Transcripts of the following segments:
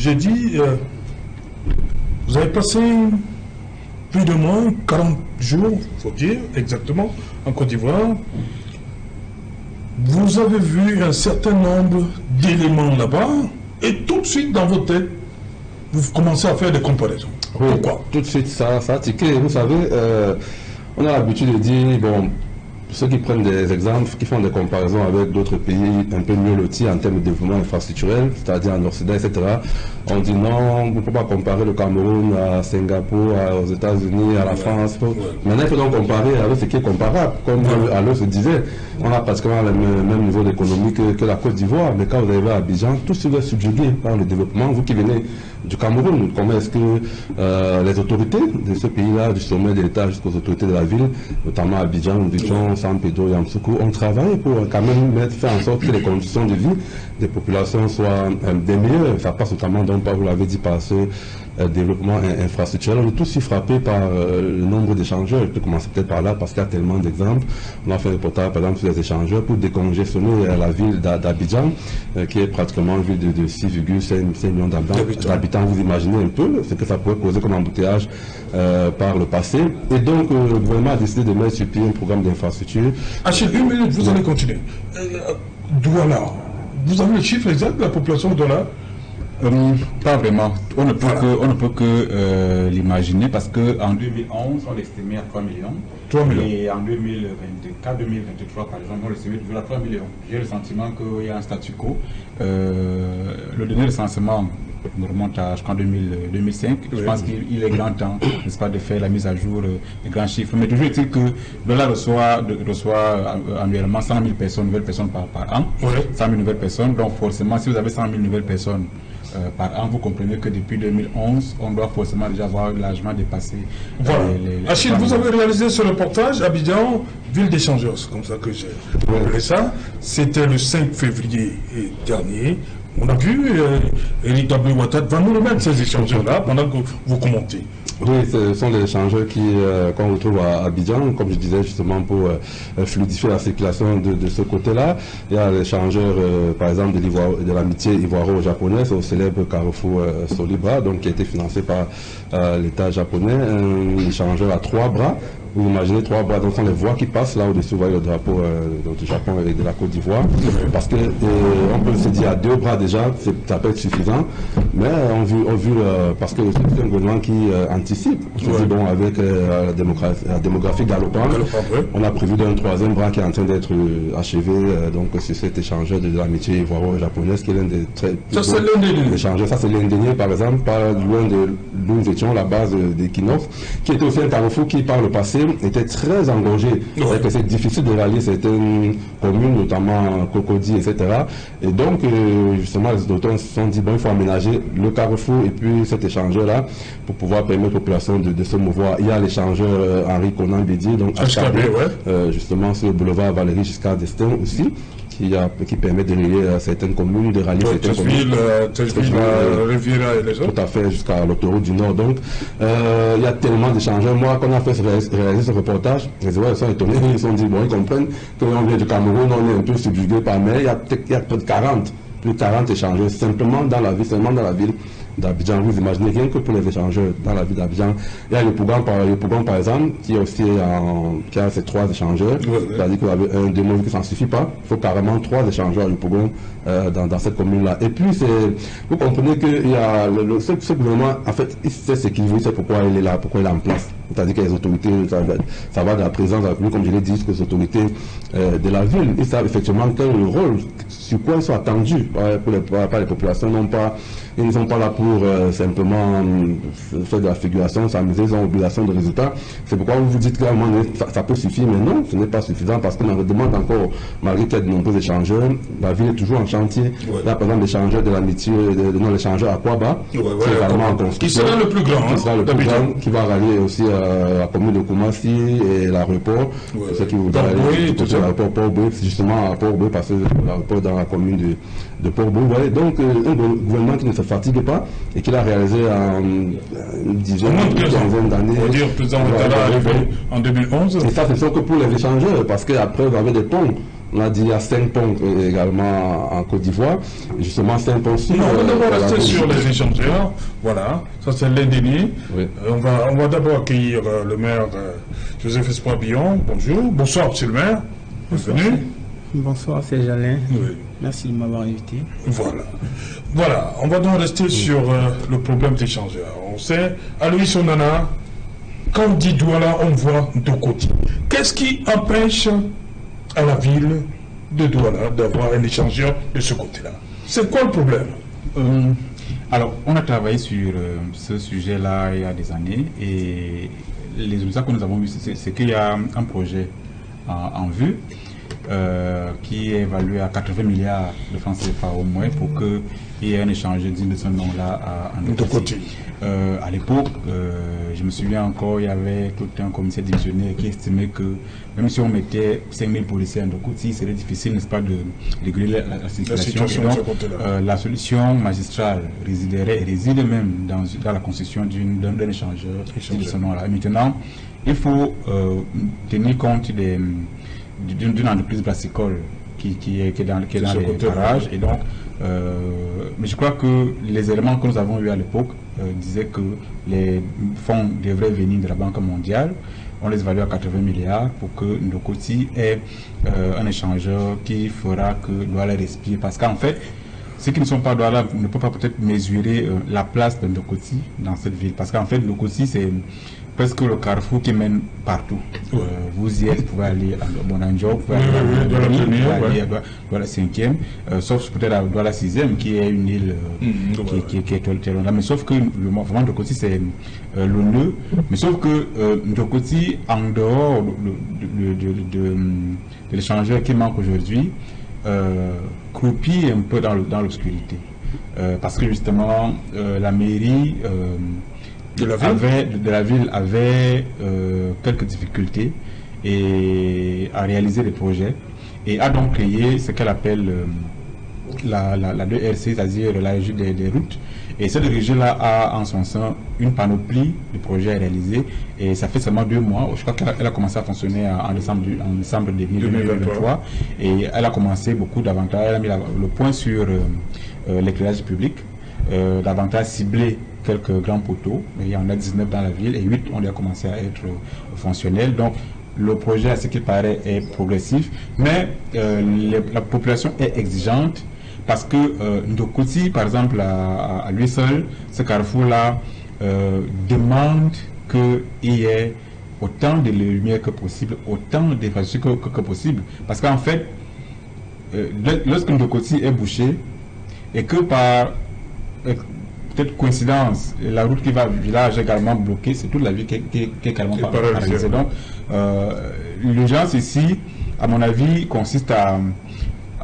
j'ai dit, vous avez passé plus de moins 40 jours, il faut dire exactement, en Côte d'Ivoire. Vous avez vu un certain nombre d'éléments là-bas, et tout de suite dans votre tête, vous commencez à faire des comparaisons. Oui, pourquoi? Tout de suite, ça a tiqué. Vous savez, on a l'habitude de dire, bon, ceux qui prennent des exemples, qui font des comparaisons avec d'autres pays un peu mieux lotis en termes de développement infrastructurel, c'est-à-dire en Occident, etc., on dit non, on ne peut pas comparer le Cameroun à Singapour, aux États-Unis, à la France. Maintenant, il faut donc comparer avec ce qui est comparable. Comme Allo se disait, on a pratiquement le même niveau d'économie que la Côte d'Ivoire, mais quand vous arrivez à Abidjan, tout se est subjugué par le développement. Vous qui venez du Cameroun, comment est-ce que les autorités de ce pays-là, du sommet de l'État jusqu'aux autorités de la ville, notamment à Abidjan, Abidjan, San Pedro, Yamoussoukro, ont travaillé pour quand même faire en sorte que les conditions de vie des populations soient des meilleures. Ça passe notamment, donc, vous l'avez dit, par ce développement infrastructurel. On est tous frappés par le nombre d'échangeurs. Je peux commencer peut-être par là parce qu'il y a tellement d'exemples. On a fait un reportage par exemple sur les échangeurs pour décongestionner la ville d'Abidjan, qui est pratiquement une ville de 6,5 millions d'habitants. Vous imaginez un peu ce que ça pourrait causer comme embouteillage par le passé. Et donc le gouvernement a décidé de mettre sur pied un programme d'infrastructure. Achille, une minute, vous allez continuer. Douala, vous avez le chiffre exact de la population de Douala? Pas vraiment. On ne peut que l'imaginer parce qu'en 2011, on l'estimait à 3 millions. 3 millions. Et en 2024, 2023, par exemple, on l'estimait toujours à 3 millions. J'ai le sentiment qu'il y a un statu quo. Le dernier recensement me remonte à, je crois, 2005. Je pense qu'il est grand temps, n'est-ce pas, de faire la mise à jour des grands chiffres. Mais toujours est-il que Douala reçoit annuellement 100 000 personnes, nouvelles personnes par an. 100 000 nouvelles personnes. Donc forcément, si vous avez 100 000 nouvelles personnes par an, vous comprenez que depuis 2011, on doit forcément déjà avoir largement dépassé. Voilà. Achille, vous avez réalisé ce reportage, Abidjan, ville d'échangeurs, c'est comme ça que j'ai appelé ça. C'était le 5 février dernier. On a vu Eric W. Ouattara va nous remettre ces échangeurs-là pendant que vous commentez. Oui, ce sont des échangeurs qu'on retrouve à Abidjan, comme je disais justement pour fluidifier la circulation de ce côté-là. Il y a l'échangeur, par exemple, de l'amitié ivoiro-japonaise au célèbre carrefour Solibra, donc qui a été financé par l'État japonais, un échangeur à 3 bras. Vous imaginez 3 bras, donc ce sont les voies qui passent là au-dessus, vous voyez le drapeau du Japon et de la Côte d'Ivoire. Parce que on peut se dire à 2 bras déjà, ça peut être suffisant, mais on vu parce que c'est un gouvernement qui anticipe. On se dit bon, avec la démographie galopante, on a prévu d'un 3e bras qui est en train d'être achevé, donc c'est cet échangeur de l'amitié ivoiro-japonaise qui est l'un des très ça c'est l'un des échangeurs. Ça c'est l'un des par exemple, pas loin de d'où nous étions, la base d'Equinox, qui était aussi un carrefour qui par le passé était très engorgé, et que c'est difficile de rallier certaines communes, notamment Cocody, etc. Et donc, justement, les autorités se sont dit, bon, il faut aménager le carrefour et puis cet échangeur-là pour pouvoir permettre aux populations de se mouvoir. Il y a l'échangeur Henri Conan Bédier, donc justement sur le boulevard Valéry Giscard d'Estaing aussi, qui permet de relier certaines communes, de rallier certaines communes. Riviera et les autres. Tout à fait, jusqu'à l'autoroute du Nord. Donc, il y a tellement d'échangeurs. Moi, quand on a fait réaliser ce reportage, les Ivoiriens sont étonnés. Ils se sont dit, bon, ils comprennent qu'on vient du Cameroun, on est un peu subjugué par mer. Il y a près de 40 échangeurs simplement dans la ville d'Abidjan. Vous imaginez rien que pour les échangeurs dans la ville d'Abidjan. Il y a le Pougon par exemple, qui a ces 3 échangeurs. C'est-à-dire que vous avez un démon qui ne s'en suffit pas. Il faut carrément 3 échangeurs à le Pougon dans cette commune-là. Et puis, vous comprenez que ce gouvernement, en fait, il sait ce qu'il veut, il sait pourquoi il est là, pourquoi il est en place. C'est-à-dire que les autorités, ça va de la présence de la commune, comme je l'ai dit, jusqu'aux autorités de la ville. Ils savent effectivement quel est le rôle, sur quoi ils sont attendus par les populations, ils ne sont pas là pour simplement faire de la figuration, s'amuser, ils ont obligation de résultats. C'est pourquoi vous vous dites que ça peut suffire, mais non, ce n'est pas suffisant parce qu'on en demande encore, malgré qu'il y a de nombreux échangeurs, la ville est toujours en chantier. Là, par exemple, l'échangeur de l'amitié, l'échangeur à Kwaba, c'est également en construction. Qui sera le plus grand, qui sera le plus grand, qui va rallier aussi la commune de Koumassi et l'aéroport. Ceux qui voudraient aller à l'aéroport Port-Boué, c'est justement à Port-Boué, parce que l'aéroport dans la commune de Port-Boué. Donc, un gouvernement qui ne se fatigue pas et qui l'a réalisé en une dizaine d'années. On va dire, président Ouattara arrivé en 2011. Et ça, ce sont que pour les échangeurs, parce qu'après, vous avez des ponts On a dit il y a 5 ponts également en Côte d'Ivoire. Justement, 5 ponts sur... Non, on va rester sur les échangeurs. Voilà, ça c'est l'indénié. Oui. On va d'abord accueillir le maire Joseph Espoir Billon. Bonjour. Bonsoir, monsieur le maire. Bienvenue. Bonsoir, c'est Jalin. Oui. Merci de m'avoir invité. Voilà, on va donc rester sur le problème d'échangeurs. On sait, Aloïs Onana, quand on dit Douala, on voit Ndokoti. Qu'est-ce qui empêche à la ville de Douala d'avoir un échangeur de ce côté-là? C'est quoi le problème? Alors, on a travaillé sur ce sujet-là il y a des années et les résultats que nous avons vus, c'est qu'il y a un projet en vue qui est évalué à 80 milliards de francs CFA au moins pour qu'il y ait un échange digne de ce nom-là à Ndokoti. À l'époque, je me souviens encore, il y avait tout un commissaire divisionnaire qui estimait que même si on mettait 5000 policiers à Ndokoti, il serait difficile, n'est-ce pas, de réguler la situation. Et donc, la solution magistrale réside même dans la construction d'un échangeur de ce nom-là. Maintenant, il faut tenir compte d'une entreprise brassicole qui est dans les parages. Et donc, mais je crois que les éléments que nous avons eus à l'époque disaient que les fonds devraient venir de la Banque mondiale. On les évalue à 80 milliards pour que Ndokoti ait un échangeur qui fera que Douala respire. Parce qu'en fait, ceux qui ne sont pas Douala ne peuvent pas peut-être mesurer la place de Ndokoti dans cette ville. Parce qu'en fait, Ndokoti, c'est presque le carrefour qui mène partout. Vous y êtes, vous pouvez aller à Bonanjo, vous pouvez aller à la 5e, sauf peut-être à la 6e, qui est une île qui est très loin. Mais sauf que vraiment Ndokoti, c'est le nœud. Mais sauf que Ndokoti, en dehors de l'échangeur qui manque aujourd'hui, croupit un peu dans l'obscurité. Parce que justement, la mairie de la ville avait quelques difficultés à réaliser des projets et a donc créé ce qu'elle appelle la 2RC, c'est-à-dire la régie des routes. Et cette régie-là a en son sein une panoplie de projets à réaliser et ça fait seulement 2 mois. Je crois qu'elle a commencé à fonctionner en décembre 2023 et elle a commencé beaucoup d'avantages. Elle a mis le point sur l'éclairage public, davantage ciblé quelques grands poteaux, il y en a 19 dans la ville et 8 ont déjà commencé à être fonctionnels. Donc le projet, à ce qui paraît, est progressif, mais la population est exigeante parce que Ndokoti, par exemple, à lui seul, ce carrefour-là demande qu'il y ait autant de lumière que possible, autant d'infrastructures que possible. Parce qu'en fait, lorsque Ndokoti est bouché et que par peut-être coïncidence, la route qui va au village est également bloquée, c'est toute la ville qui est également paralysée. Donc, l'urgence ici, à mon avis, consiste à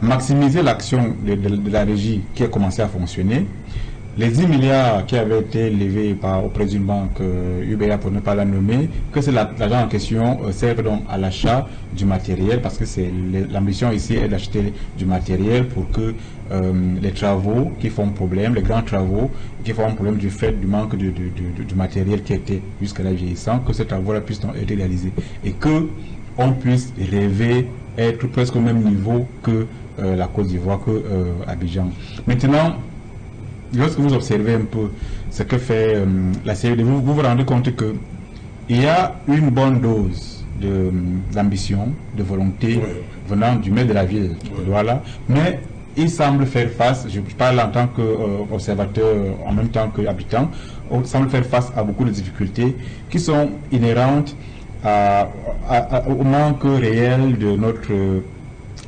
maximiser l'action de la régie qui a commencé à fonctionner. Les 10 milliards qui avaient été levés auprès d'une banque UBA, pour ne pas la nommer, que c'est l'argent en question serve donc à l'achat du matériel, parce que l'ambition ici est d'acheter du matériel pour que les travaux qui font problème, les grands travaux qui font problème du fait du manque du matériel qui était jusqu'à la vieillissant, que ces travaux-là puissent donc être réalisés et que on puisse rêver être presque au même niveau que la Côte d'Ivoire, que Abidjan. Maintenant, lorsque vous observez un peu ce que fait la CED, vous vous rendez compte qu'il y a une bonne dose d'ambition, de volonté venant du maire de la ville, voilà, mais il semble faire face, je parle en tant qu'observateur en même temps qu'habitant, on semble faire face à beaucoup de difficultés qui sont inhérentes au manque réel de notre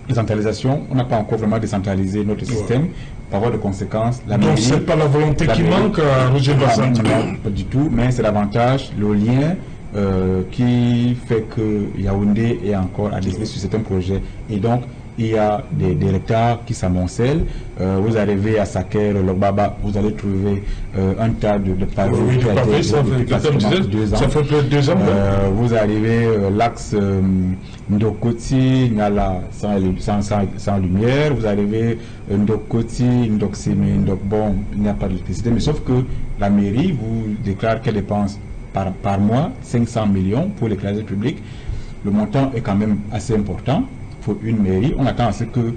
décentralisation. On n'a pas encore vraiment décentralisé notre système. Par voie de conséquences, la mairie... Donc c'est pas la volonté qui manque à Roger Bassan? Non, pas du tout, mais c'est davantage le lien qui fait que Yaoundé est encore à décider sur certains projets. Et donc, il y a des retards qui s'amoncellent. Vous arrivez à Saker, Lobaba, vous allez trouver un tas de pavés. Oui, du pavé, ça fait plus de 2 ans. Vous arrivez l'axe Ndokoti, Nala, sans lumière. Vous arrivez Ndokoti, Ndoksimi, Ndokbon, il n'y a pas d'électricité. Mais sauf que la mairie vous déclare qu'elle dépense par mois 500 millions pour l'éclairage public. Le montant est quand même assez important. faut une mairie, on attend à ce que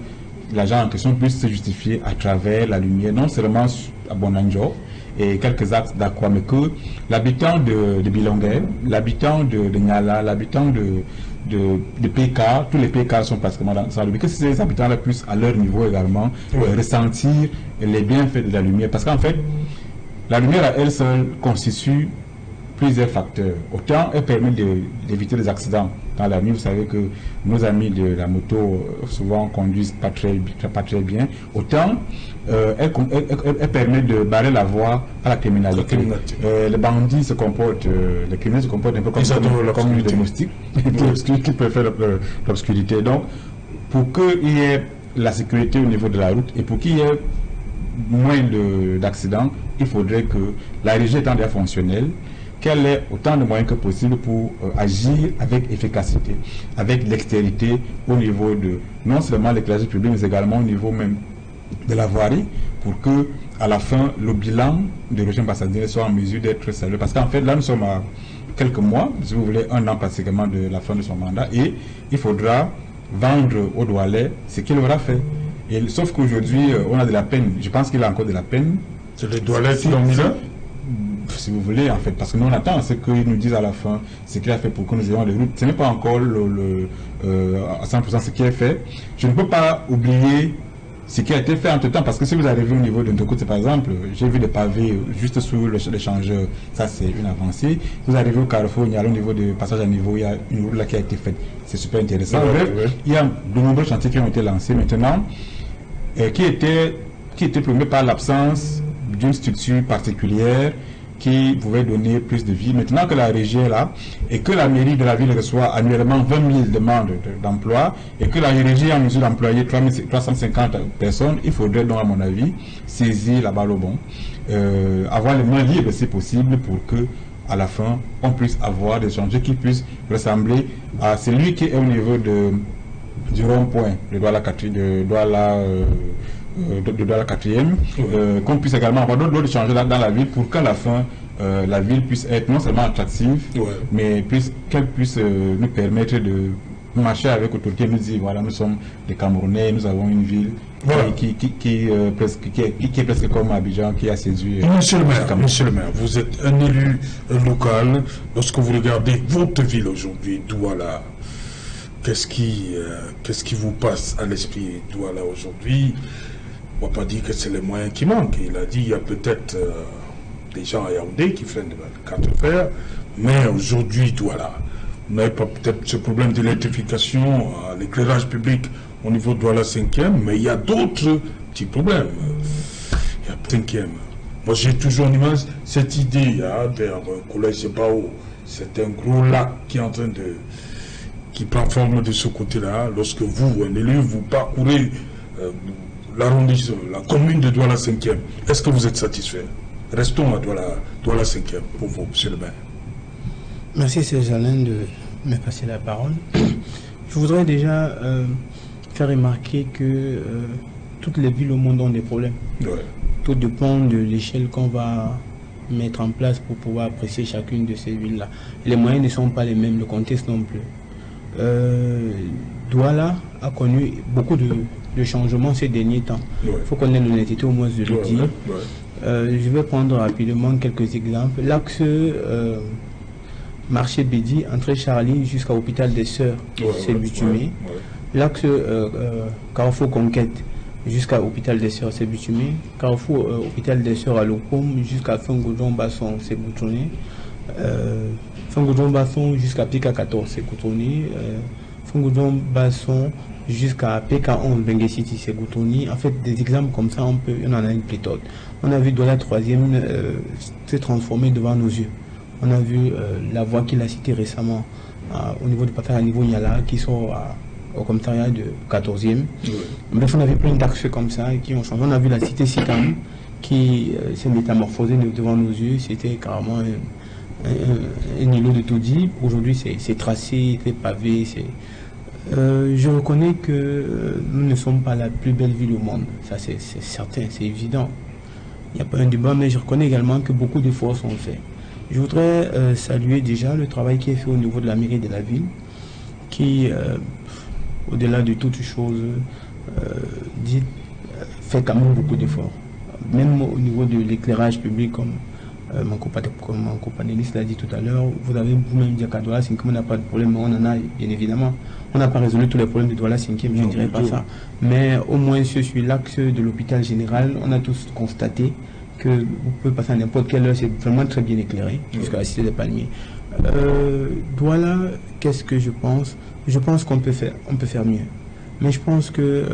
l'agent en question puisse se justifier à travers la lumière, non seulement à Bonanjo et quelques axes d'Aqua, mais que l'habitant de Bilongué, l'habitant de Niala, l'habitant de PK, tous les PK sont pratiquement dans ça, que ces habitants-là puissent à leur niveau également ressentir les bienfaits de la lumière. Parce qu'en fait, la lumière à elle seule constitue plusieurs facteurs. Autant elle permet d'éviter les accidents dans la nuit. Vous savez que nos amis de la moto souvent conduisent pas très bien. Autant elle permet de barrer la voie à la criminalité. Les bandits se comportent, les criminels se comportent un peu comme des moustiques qui peuvent faire l'obscurité. Donc, pour qu'il y ait la sécurité au niveau de la route et pour qu'il y ait moins d'accidents, il faudrait que la régie étant déjà fonctionnelle, qu'elle ait autant de moyens que possible pour agir avec efficacité, avec dextérité au niveau de non seulement l'éclairage public, mais également au niveau même de la voirie, pour que à la fin, le bilan de Roger Mbassadien soit en mesure d'être salué. Parce qu'en fait, là, nous sommes à quelques mois, si vous voulez, un an pratiquement de la fin de son mandat, et il faudra vendre au Doualais ce qu'il aura fait. Et, sauf qu'aujourd'hui, on a de la peine. Je pense qu'il a encore de la peine. C'est le Doualais qui l'ont mis là, si vous voulez, en fait, parce que nous on attend ce qu'ils nous disent à la fin, ce qu'il a fait pour que nous ayons les routes. Ce n'est pas encore à 100% ce qui est fait. Je ne peux pas oublier ce qui a été fait entre temps, parce que si vous arrivez au niveau de Ntokout, par exemple, j'ai vu des pavés juste sous l'échangeur, ça c'est une avancée. Vous arrivez au Carrefour, il y a au niveau de passage à niveau, il y a une route là qui a été faite. C'est super intéressant. Il y a de nombreux chantiers qui ont été lancés maintenant, qui étaient promus par l'absence d'une structure particulière qui pouvait donner plus de vie. Maintenant que la région est là et que la mairie de la ville reçoit annuellement 20 000 demandes d'emploi et que la région est en mesure d'employer 350 personnes, il faudrait donc, à mon avis, saisir la balle au bon, avoir les mains libres si possible pour que à la fin, on puisse avoir des changements qui puissent ressembler à celui qui est au niveau du rond-point, de Douala 4e, qu'on puisse également avoir d'autres changements dans la ville pour qu'à la fin, la ville puisse être non seulement attractive, mais qu'elle puisse nous permettre de marcher avec autorité, nous dire voilà, nous sommes des Camerounais, nous avons une ville qui est presque comme Abidjan, qui a séduit. Monsieur le maire, vous êtes un élu local. Lorsque vous regardez votre ville aujourd'hui, Douala, qu'est-ce qui vous passe à l'esprit, Douala, aujourd'hui? On ne va pas dire que c'est les moyens qui manquent. Il a dit qu'il y a peut-être des gens à Yaoundé qui freinent le 4 fer, mais aujourd'hui, Douala, on n'avait pas peut-être ce problème d'électrification, l'éclairage public au niveau de Douala 5e, mais il y a d'autres petits problèmes. Il y a 5e. Moi, j'ai toujours en image cette idée vers le collège Bao. C'est un gros lac qui est en train qui prend forme de ce côté-là. Lorsque vous, un élu, vous parcourez l'arrondissement, la commune de Douala 5e, est-ce que vous êtes satisfait? Restons à Douala 5e pour vous, monsieur le maire. Merci, Serge Alain, de me passer la parole. Je voudrais déjà faire remarquer que toutes les villes au monde ont des problèmes. Tout dépend de l'échelle qu'on va mettre en place pour pouvoir apprécier chacune de ces villes-là. Les moyens ne sont pas les mêmes, le contexte non plus. Douala a connu beaucoup de changements ces derniers temps. Il faut qu'on ait l'honnêteté au moins de le dire. Je vais prendre rapidement quelques exemples. L'axe marché Bédi, entrée Charlie jusqu'à l'hôpital des Sœurs, c'est bitumé. L'axe Carrefour Conquête jusqu'à l'hôpital des Sœurs, c'est bitumé. Carrefour hôpital des Sœurs à Locom jusqu'à Fongoudon-Basson, c'est boutonné. Fongoudon-Basson jusqu'à PK14, c'est boutonné. Fongoudon-Basson jusqu'à PK11, Bengue City, c'est boutonné. En fait, des exemples comme ça, on en a une pléthore. On a vu Douala 3e se transformer devant nos yeux. On a vu la voie qu'il a citée récemment au niveau du passage à niveau Niala qui sont au commissariat de 14e. Bref, on a vu plein d'axes comme ça qui ont changé. On a vu la cité Sikam qui s'est métamorphosée devant nos yeux. C'était carrément un îlot de taudis. Aujourd'hui, c'est tracé, c'est pavé. Je reconnais que nous ne sommes pas la plus belle ville au monde. Ça, c'est certain, c'est évident. Il n'y a pas un débat, mais je reconnais également que beaucoup d'efforts sont faits. Je voudrais saluer déjà le travail qui est fait au niveau de la mairie de la ville, qui au-delà de toute chose dite, fait quand même beaucoup d'efforts. Même au niveau de l'éclairage public, comme mon compagnonniste l'a dit tout à l'heure, vous avez vous-même dit qu'à Douala 5e, on n'a pas de problème, mais on en a, bien évidemment. On n'a pas résolu tous les problèmes de Douala 5e, je ne dirais pas ça. Mais au moins sur l'axe de l'hôpital général, on a tous constaté que vous pouvez passer à n'importe quelle heure, c'est vraiment très bien éclairé, jusqu'à la Cité des Palmiers. Douala, qu'est-ce que je pense? Je pense qu'on peut faire mieux. Mais je pense que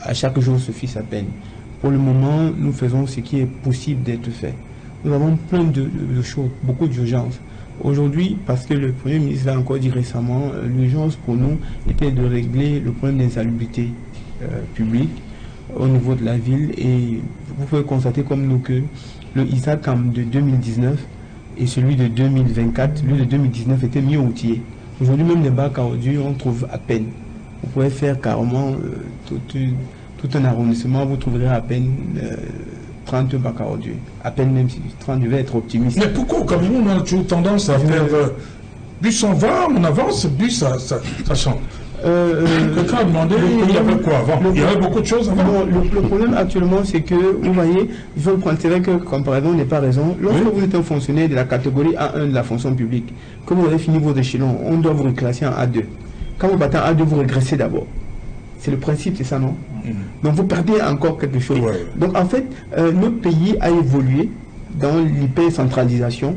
à chaque jour suffit sa peine. Pour le moment, nous faisons ce qui est possible d'être fait. Nous avons plein de choses, beaucoup d'urgences. Aujourd'hui, parce que le Premier ministre l'a encore dit récemment, l'urgence pour nous était de régler le problème d'insalubrité publique au niveau de la ville. Et vous pouvez constater comme nous que le ISACAM de 2019 et celui de 2024, celui de 2019 était mieux outillé. Aujourd'hui, même les bacs à ordures, on trouve à peine. Vous pouvez faire carrément tout un arrondissement, vous trouverez à peine 30 bacs à ordures. À peine, même si 30 devait être optimiste. Mais pourquoi au Cameroun on a toujours tendance à faire bus on va, on avance, bus ça change. Quelqu'un a demandé, il y avait quoi avant? Il y avait beaucoup de choses avant. Le problème actuellement, c'est que, vous voyez, il faut prendre, c'est vrai que comparaison n'est pas raison. Lorsque vous êtes un fonctionnaire de la catégorie A1 de la fonction publique, que vous avez fini vos échelons, on doit vous reclasser en A2. Quand vous battez en A2, vous régressez d'abord. C'est le principe, c'est ça, non? Donc vous perdez encore quelque chose. Donc en fait, notre pays a évolué dans l'hyper-centralisation.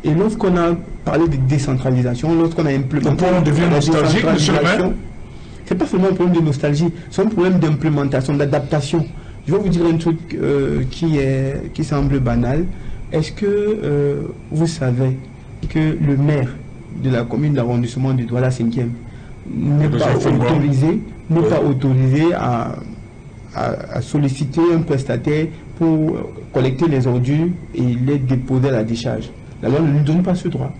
Et lorsqu'on a parlé de décentralisation, lorsqu'on a implémenté... On devient nostalgique, monsieur le maire. C'est pas seulement un problème de nostalgie, c'est un problème d'implémentation, d'adaptation. Je vais vous dire un truc qui semble banal. Est-ce que vous savez que le maire de la commune d'arrondissement de Douala 5e n'est pas autorisé à solliciter un prestataire pour collecter les ordures et les déposer à la décharge? La loi ne lui donne pas ce droit.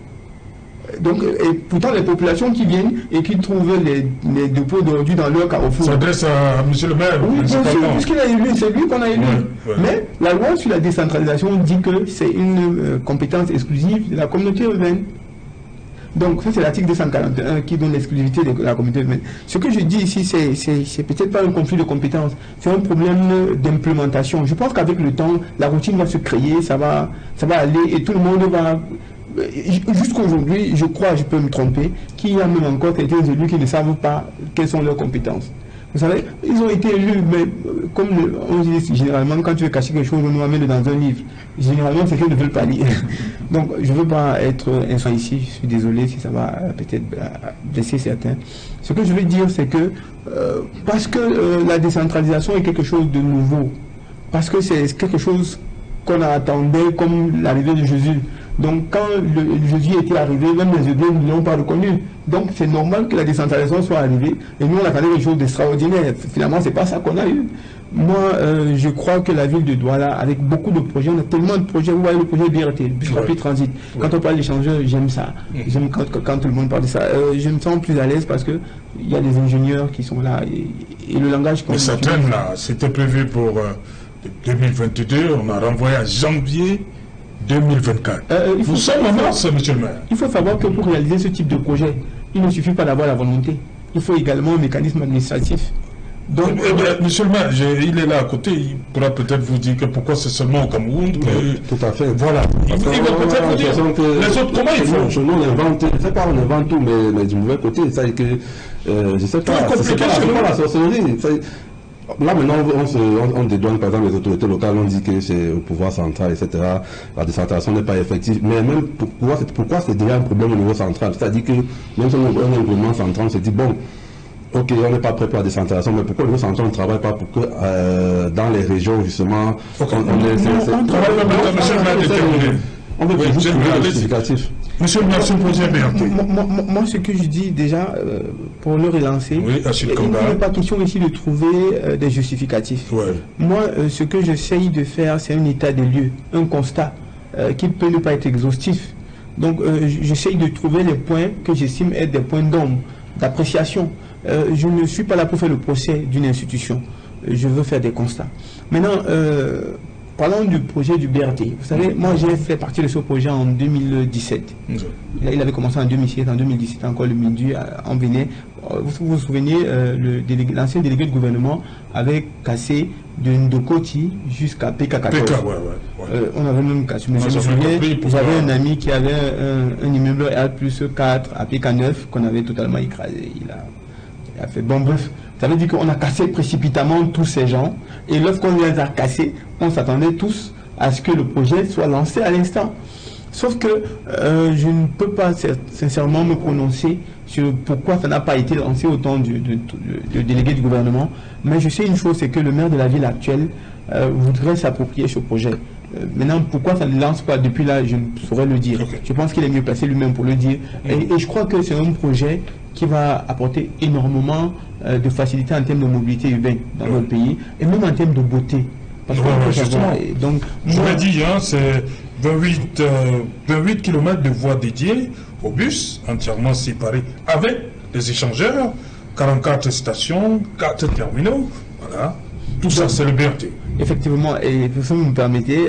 Donc, et pourtant, les populations qui viennent et qui trouvent les dépôts d'ordures dans leur carrefour. Ça s'adresse à M. le maire. Oui, bien sûr, puisqu'il a élu, c'est lui qu'on a élu. Mais la loi sur la décentralisation dit que c'est une compétence exclusive de la communauté urbaine. Donc, ça, c'est l'article 241 qui donne l'exclusivité de la communauté urbaine. Ce que je dis ici, c'est peut-être pas un conflit de compétences, c'est un problème d'implémentation. Je pense qu'avec le temps, la routine va se créer, ça va aller et tout le monde va... Jusqu'aujourd'hui, je crois, je peux me tromper, qu'il y a même encore certains élus qui ne savent pas quelles sont leurs compétences. Vous savez, ils ont été élus, mais comme on dit généralement, quand tu veux cacher quelque chose, on nous amène dans un livre. Généralement, c'est qu'ils ne veulent pas lire. Donc, je ne veux pas être instant ici, je suis désolé si ça va peut-être blesser certains. Ce que je veux dire, c'est que parce que la décentralisation est quelque chose de nouveau, parce que c'est quelque chose qu'on attendait comme l'arrivée de Jésus. Donc quand Jésus était arrivé, même les Hébreux ne l'ont pas reconnu. Donc c'est normal que la décentralisation soit arrivée. Et nous on attendait quelque chose d'extraordinaire. Finalement c'est pas ça qu'on a eu. Moi je crois que la ville de Douala, avec beaucoup de projets, on a tellement de projets. Vous voyez le projet BRT, bus rapide transit. Quand on parle d'échangeurs, j'aime ça. J'aime quand tout le monde parle de ça. Je me sens plus à l'aise parce que il y a des ingénieurs qui sont là et le langage qu'on... Mais certaines là, c'était prévu pour 2022, on a renvoyé à janvier 2024. Nous sommes en mars, monsieur le maire. Il faut savoir que pour réaliser ce type de projet, il ne suffit pas d'avoir la volonté. Il faut également un mécanisme administratif. Donc, monsieur le maire, il est là à côté, il pourra peut-être vous dire que pourquoi c'est seulement au Cameroun que... Tout à fait. Voilà. Il va peut-être vous dire les autres comment ils font. On invente, je ne sais pas, on invente tout, mais du mauvais côté, ça que je ne sais pas, c'est pas la sorcellerie. Là maintenant on dédouane par exemple les autorités locales, on dit que c'est au pouvoir central, etc. La décentralisation n'est pas effective. Mais même pourquoi c'est déjà un problème au niveau central? C'est-à-dire que même si on a un gouvernement central, on se dit bon, ok, on n'est pas prêt pour la décentralisation, mais pourquoi au niveau central on ne travaille pas pour que dans les régions justement on travaille pas, monsieur le maire, déterminé. On veut juste trouver un justificatif. Monsieur le maire, projet BRT. Moi, ce que je dis déjà, pour le relancer, il n'est pas question ici de trouver des justificatifs. Moi, ce que j'essaye de faire, c'est un état des lieux, un constat qui peut ne pas être exhaustif. Donc, j'essaye de trouver les points que j'estime être des points d'ombre, d'appréciation. Je ne suis pas là pour faire le procès d'une institution. Je veux faire des constats. Maintenant, parlons du projet du BRT. Vous savez, moi j'ai fait partie de ce projet en 2017. Il avait commencé en 2017, en 2017 encore le MINDU, on venait, vous vous souvenez, l'ancien délégué de gouvernement avait cassé de Ndokoti jusqu'à PK14. On avait même cassé. Je me souviens, j'avais un ami qui avait un immeuble R+4 à PK9 qu'on avait totalement écrasé. Il a fait bon bref. Ça veut dire qu'on a cassé précipitamment tous ces gens. Et lorsqu'on les a cassés, on s'attendait tous à ce que le projet soit lancé à l'instant. Sauf que je ne peux pas sincèrement me prononcer sur pourquoi ça n'a pas été lancé au temps du délégué du gouvernement. Mais je sais une chose, c'est que le maire de la ville actuelle voudrait s'approprier ce projet. Maintenant, pourquoi ça ne lance pas depuis là, je ne saurais le dire. Okay. Je pense qu'il est mieux placé lui-même pour le dire. Et je crois que c'est un projet qui va apporter énormément de facilité en termes de mobilité urbaine dans notre pays, et même en termes de beauté. Parce que donc, je l'ai dit, hein, c'est 28 km de voies dédiées au bus, entièrement séparées avec des échangeurs, 44 stations, 4 terminaux, voilà. Tout ça, c'est le BRT. Effectivement, et si vous me permettez,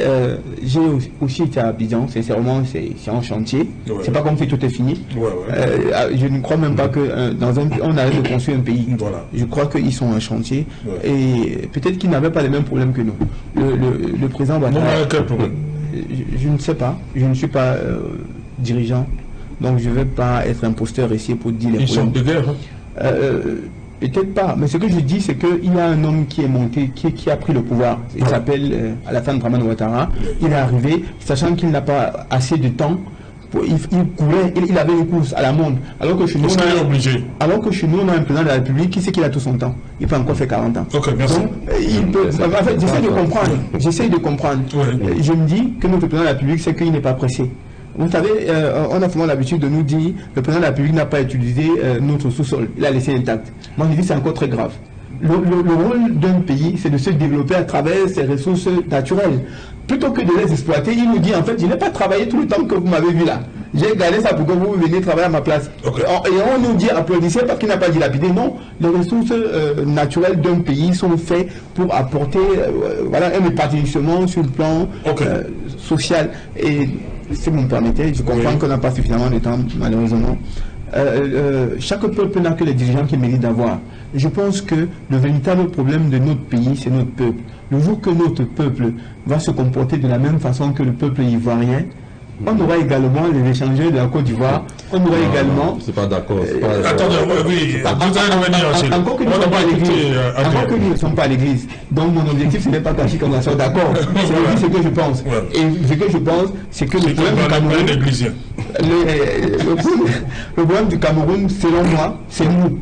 j'ai aussi été à Abidjan, sincèrement, c'est en chantier. Ouais. C'est pas comme si tout est fini. Je ne crois même pas que dans on arrête de construire un pays. Voilà. Je crois qu'ils sont en chantier. Ouais. Et peut-être qu'ils n'avaient pas les mêmes problèmes que nous. Le président Ouattara. Quel problème? Je ne sais pas. Je ne suis pas dirigeant. Donc je ne vais pas être imposteur ici pour dire les problèmes. Ils sont de guerre, hein? Peut-être pas, mais ce que je dis, c'est qu'il y a un homme qui est monté, qui a pris le pouvoir. Il s'appelle Alassane Dramane Ouattara. Il est arrivé, sachant qu'il n'a pas assez de temps. Il avait une course à la montre. Alors que chez nous, on a un président de la République qui sait qu'il a tout son temps. Il peut encore faire 40 ans. Ok, merci. Donc, en fait, j'essaie de comprendre. Ouais. Je me dis que notre président de la République, c'est qu'il n'est pas pressé. Vous savez, on a souvent l'habitude de nous dire le président de la République n'a pas utilisé notre sous-sol, il a laissé intact. Moi, je dis que c'est encore très grave. Le rôle d'un pays, c'est de se développer à travers ses ressources naturelles. Plutôt que de les exploiter, il nous dit en fait, je n'ai pas travaillé tout le temps que vous m'avez vu là. J'ai gardé ça pour que vous veniez travailler à ma place. Okay. Et on nous dit applaudissez parce qu'il n'a pas dilapidé. Non, les ressources naturelles d'un pays sont faites pour apporter un épanouissement sur le plan social. Et si vous me permettez, je comprends qu'on n'a pas suffisamment de temps, malheureusement. Chaque peuple n'a que les dirigeants qu'il mérite d'avoir. Je pense que le véritable problème de notre pays, c'est notre peuple. Le jour que notre peuple va se comporter de la même façon que le peuple ivoirien, on aura également les échangeurs de la Côte d'Ivoire. On aura également. C'est pas d'accord. Attendez, oui, vous allez revenir. Encore que nous ne sommes pas à l'église. Donc mon objectif, ce n'est pas qu'à qu'on soit d'accord. C'est ce que je pense. Et ce que je pense, c'est que le problème du Cameroun. Le problème du Cameroun, selon moi, c'est nous.